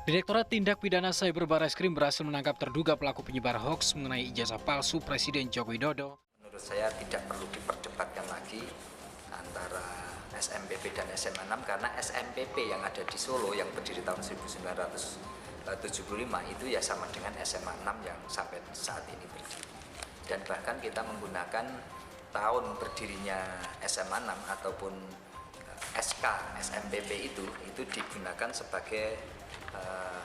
Direktorat Tindak Pidana Cyber Barreskrim berhasil menangkap terduga pelaku penyebar hoaks mengenai ijazah palsu Presiden Joko Widodo. Menurut saya tidak perlu diperdebatkan lagi antara SMPP dan SMA 6 karena SMPP yang ada di Solo yang berdiri tahun 1975 itu ya sama dengan SMA 6 yang sampai saat ini berdiri. Dan bahkan kita menggunakan tahun berdirinya SMA 6 ataupun SK SMPP itu digunakan sebagai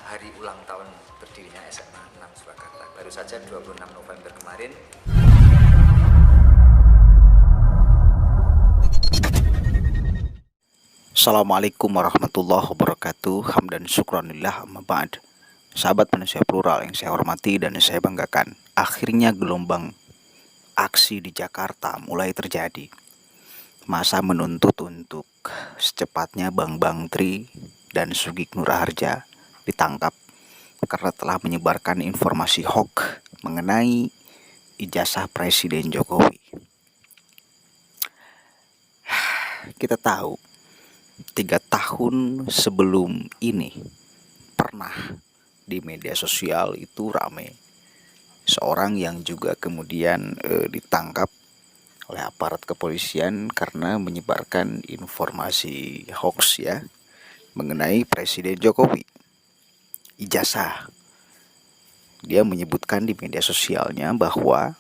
hari ulang tahun berdirinya SMA 6 Surakarta. Baru saja 26 November kemarin. Assalamualaikum warahmatullahi wabarakatuh. Hamdan syukranillah amma ba'd. Sahabat manusia plural yang saya hormati dan saya banggakan, akhirnya gelombang aksi di Jakarta mulai terjadi. Masa menuntut untuk secepatnya Bang Tri dan Sugik Nurharja ditangkap karena telah menyebarkan informasi hoax mengenai ijazah Presiden Jokowi. Kita tahu 3 tahun sebelum ini pernah di media sosial itu rame seorang yang juga kemudian ditangkap oleh aparat kepolisian karena menyebarkan informasi hoax ya mengenai Presiden Jokowi. Ijazah. Dia menyebutkan di media sosialnya bahwa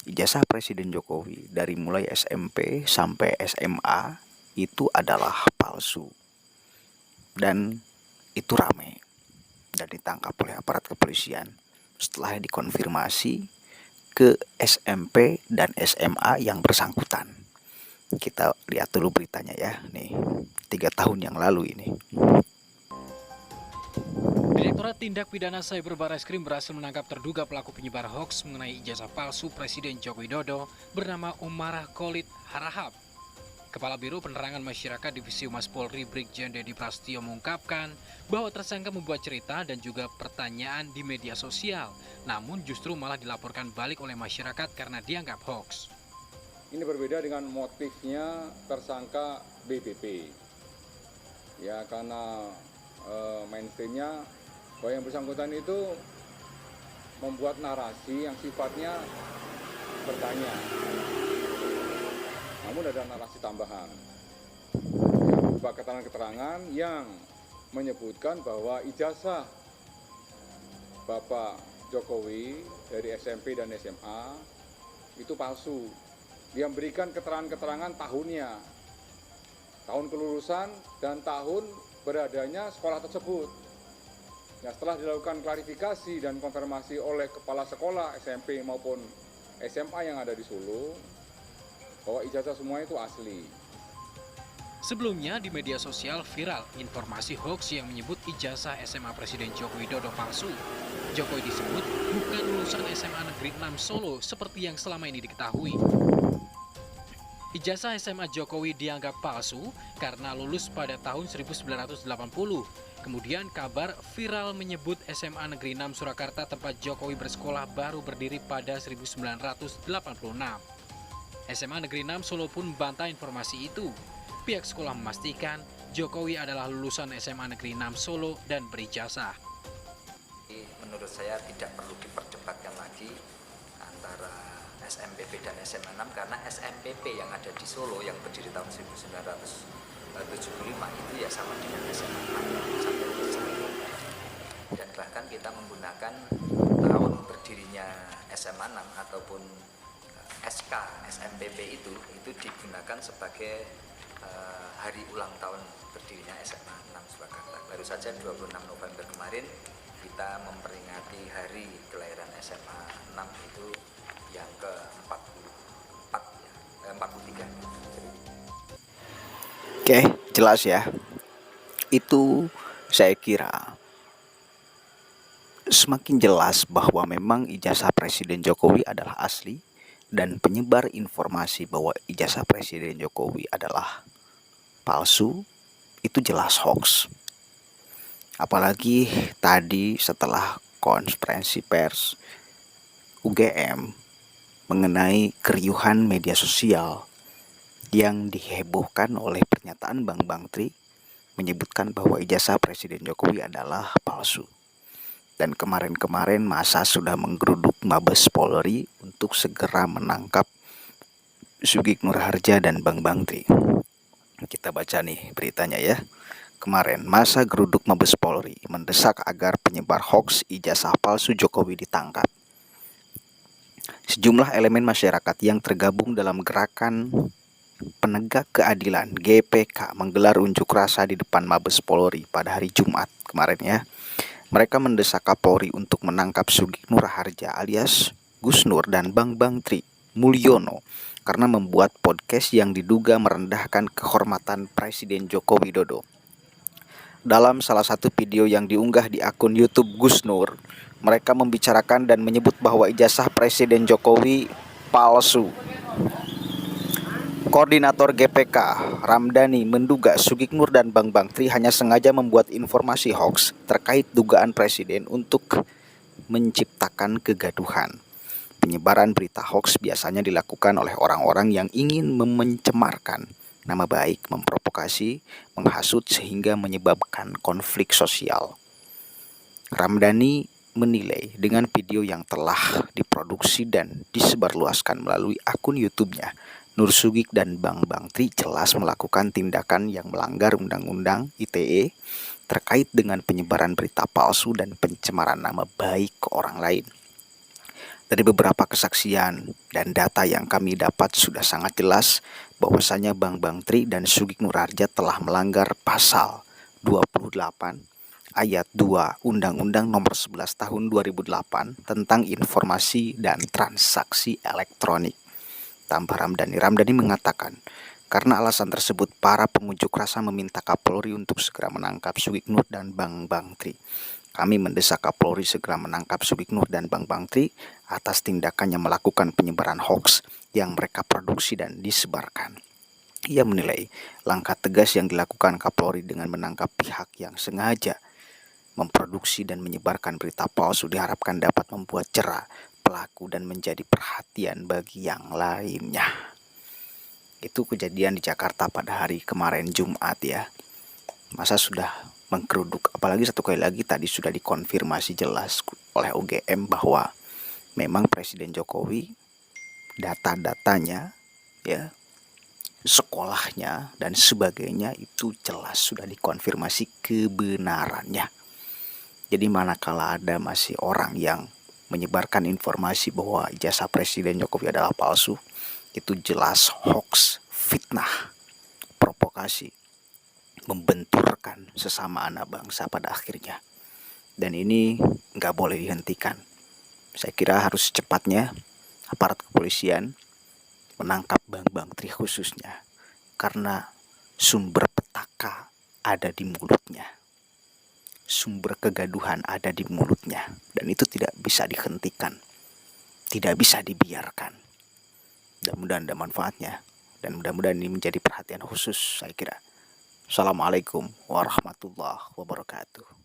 ijazah Presiden Jokowi dari mulai SMP sampai SMA itu adalah palsu, dan itu ramai dan ditangkap oleh aparat kepolisian setelah dikonfirmasi ke SMP dan SMA yang bersangkutan. Kita lihat dulu beritanya ya, nih 3 tahun yang lalu ini. Direktorat Tindak Pidana Cyber Barreskrim berhasil menangkap terduga pelaku penyebar hoaks mengenai ijazah palsu Presiden Joko Widodo bernama Umarah Khalid Harahap. Kepala Biro Penerangan Masyarakat Divisi Humas Polri Brigjen Dedi Prasetyo mengungkapkan bahwa tersangka membuat cerita dan juga pertanyaan di media sosial, namun justru malah dilaporkan balik oleh masyarakat karena dianggap hoax. Ini berbeda dengan motifnya tersangka BBP. Ya, karena mainstreamnya bahwa yang bersangkutan itu membuat narasi yang sifatnya bertanya. Namun ada narasi tambahan yang berupa keterangan-keterangan yang menyebutkan bahwa ijazah Bapak Jokowi dari SMP dan SMA itu palsu. Dia memberikan keterangan-keterangan tahunnya, tahun kelulusan dan tahun beradanya sekolah tersebut. Nah, setelah dilakukan klarifikasi dan konfirmasi oleh kepala sekolah SMP maupun SMA yang ada di Solo, bahwa ijazah semua itu asli. Sebelumnya di media sosial viral informasi hoax yang menyebut ijazah SMA Presiden Joko Widodo palsu. Jokowi disebut bukan lulusan SMA Negeri 6 Solo seperti yang selama ini diketahui. Ijazah SMA Jokowi dianggap palsu karena lulus pada tahun 1980. Kemudian kabar viral menyebut SMA Negeri 6 Surakarta tempat Jokowi bersekolah baru berdiri pada 1986. SMA Negeri 6 Solo pun membantah informasi itu. Pihak sekolah memastikan Jokowi adalah lulusan SMA Negeri 6 Solo dan berijazah. Menurut saya tidak perlu diperdebatkan lagi antara SMPP dan SMA 6 karena SMPP yang ada di Solo yang berdiri tahun 1975 itu ya sama dengan SMA 6 sampai saat ini. Dan bahkan kita menggunakan tahun berdirinya SMA 6 ataupun SK SMPP itu digunakan sebagai hari ulang tahun berdirinya SMA 6 Surakarta. Baru saja 26 November kemarin kita memperingati hari kelahiran SMA 6 itu yang ke-44 ya, 43. Oke, jelas ya. Itu saya kira semakin jelas bahwa memang ijazah Presiden Jokowi adalah asli, dan penyebar informasi bahwa ijazah Presiden Jokowi adalah palsu itu jelas hoax. Apalagi tadi setelah konferensi pers UGM mengenai keriuhan media sosial yang dihebohkan oleh pernyataan Bang Tri menyebutkan bahwa ijazah Presiden Jokowi adalah palsu. Dan kemarin-kemarin masa sudah menggeruduk Mabes Polri untuk segera menangkap Sugik Nurharja dan Bang Bangti. Kita baca nih beritanya ya. Kemarin masa geruduk Mabes Polri mendesak agar penyebar hoaks ijazah palsu Jokowi ditangkap. Sejumlah elemen masyarakat yang tergabung dalam gerakan Penegak Keadilan GPK menggelar unjuk rasa di depan Mabes Polri pada hari Jumat kemarin ya. Mereka mendesak Kapolri untuk menangkap Sugik Nurharja alias Gus Nur dan Bang Bangti Mulyono karena membuat podcast yang diduga merendahkan kehormatan Presiden Joko Widodo. Dalam salah satu video yang diunggah di akun YouTube Gus Nur, mereka membicarakan dan menyebut bahwa ijazah Presiden Jokowi palsu. Koordinator GPK, Ramdhani, menduga Sugik Nur dan Bang Bangti hanya sengaja membuat informasi hoaks terkait dugaan Presiden untuk menciptakan kegaduhan. Penyebaran berita hoaks biasanya dilakukan oleh orang-orang yang ingin mencemarkan nama baik, memprovokasi, menghasut sehingga menyebabkan konflik sosial. Ramdhani menilai dengan video yang telah diproduksi dan disebarluaskan melalui akun YouTube-nya, Nur Sugik dan Bang Bangti jelas melakukan tindakan yang melanggar Undang-Undang ITE terkait dengan penyebaran berita palsu dan pencemaran nama baik ke orang lain. Dari beberapa kesaksian dan data yang kami dapat sudah sangat jelas bahwasanya Bang Bangti dan Sugik Nurharja telah melanggar pasal 28 ayat 2 Undang-Undang Nomor 11 Tahun 2008 tentang informasi dan transaksi elektronik. Tambah Ramdhani mengatakan, karena alasan tersebut para pengunjuk rasa meminta Kapolri untuk segera menangkap Sugik Nur dan Bang Bangti. Kami mendesak Kapolri segera menangkap Sugik Nur dan Bang Bangti atas tindakannya melakukan penyebaran hoaks yang mereka produksi dan disebarkan. Ia menilai langkah tegas yang dilakukan Kapolri dengan menangkap pihak yang sengaja memproduksi dan menyebarkan berita palsu diharapkan dapat membuat jera pelaku dan menjadi perhatian bagi yang lainnya. Itu kejadian di Jakarta pada hari kemarin Jumat ya. Masa sudah menggeruduk, apalagi satu kali lagi tadi sudah dikonfirmasi jelas oleh UGM bahwa memang Presiden Jokowi data-datanya ya, sekolahnya dan sebagainya itu jelas sudah dikonfirmasi kebenarannya. Jadi manakala ada masih orang yang menyebarkan informasi bahwa ijazah Presiden Jokowi adalah palsu, itu jelas hoax, fitnah, provokasi, membenturkan sesama anak bangsa pada akhirnya. Dan ini nggak boleh dihentikan. Saya kira harus secepatnya aparat kepolisian menangkap Bang Bangti khususnya, karena sumber petaka ada di mulutnya. Sumber kegaduhan ada di mulutnya, dan itu tidak bisa dihentikan, tidak bisa dibiarkan. Mudah-mudahan ada manfaatnya, dan mudah-mudahan ini menjadi perhatian khusus saya kira. Assalamualaikum warahmatullahi wabarakatuh.